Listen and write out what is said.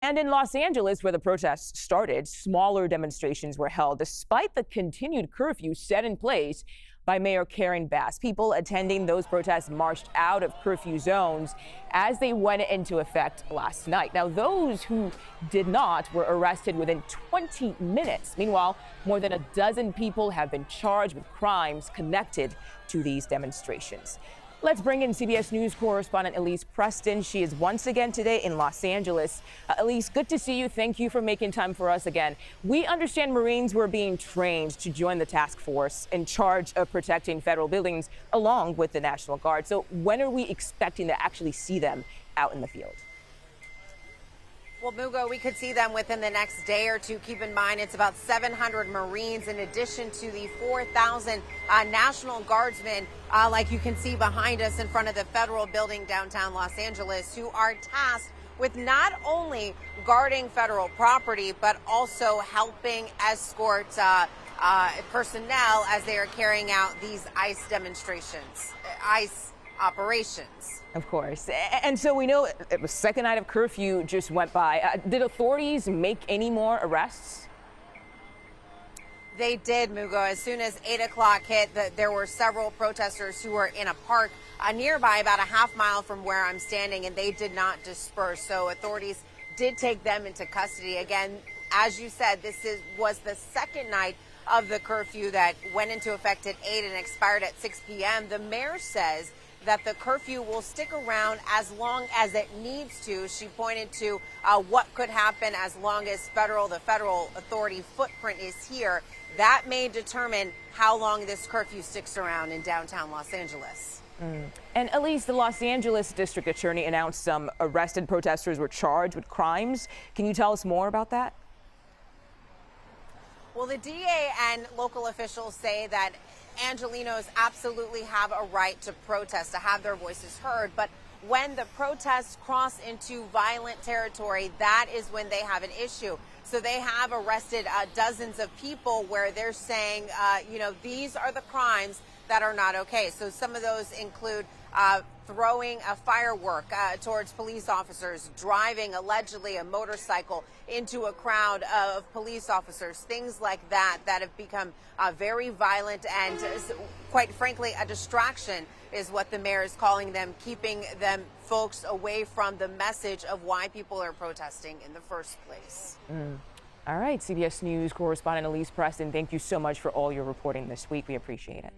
And in Los Angeles, where the protests started, smaller demonstrations were held despite the continued curfew set in place by Mayor Karen Bass. People attending those protests marched out of curfew zones as they went into effect last night. Now, those who did not were arrested within 20 minutes. Meanwhile, more than a dozen people have been charged with crimes connected to these demonstrations. Let's bring in CBS News correspondent Elise Preston. She is once again today in Los Angeles. Elise, good to see you. Thank you for making time for us again. We understand Marines were being trained to join the task force in charge of protecting federal buildings along with the National Guard. So when are we expecting to actually see them out in the field? Well, Mugo, we could see them within the next day or two. Keep in mind, it's about 700 Marines in addition to the 4,000 National Guardsmen, like you can see behind us in front of the federal building downtown Los Angeles, who are tasked with not only guarding federal property, but also helping escort personnel as they are carrying out these ICE demonstrations, ICE operations. Of course. And so we know the second night of curfew just went by. Did authorities make any more arrests? They did, Mugo. As soon as 8 o'clock hit, there were several protesters who were in a park nearby, about a half mile from where I'm standing, and they did not disperse. So authorities did take them into custody. Again, as you said, was the second night of the curfew that went into effect at 8 and expired at 6 p.m. The mayor says that the curfew will stick around as long as it needs to. She pointed to what could happen as long as the federal authority footprint is here. That may determine how long this curfew sticks around in downtown Los Angeles. And Elise, the Los Angeles district attorney announced some arrested protesters were charged with crimes. Can you tell us more about that? Well, the DA and local officials say that Angelenos absolutely have a right to protest, to have their voices heard. But when the protests cross into violent territory, that is when they have an issue. So they have arrested dozens of people where they're saying, these are the crimes that are not okay. So some of those include throwing a firework towards police officers, driving allegedly a motorcycle into a crowd of police officers, things like that have become very violent and, quite frankly, a distraction is what the mayor is calling them, keeping them folks away from the message of why people are protesting in the first place. All right, CBS News correspondent Elise Preston, thank you so much for all your reporting this week. We appreciate it.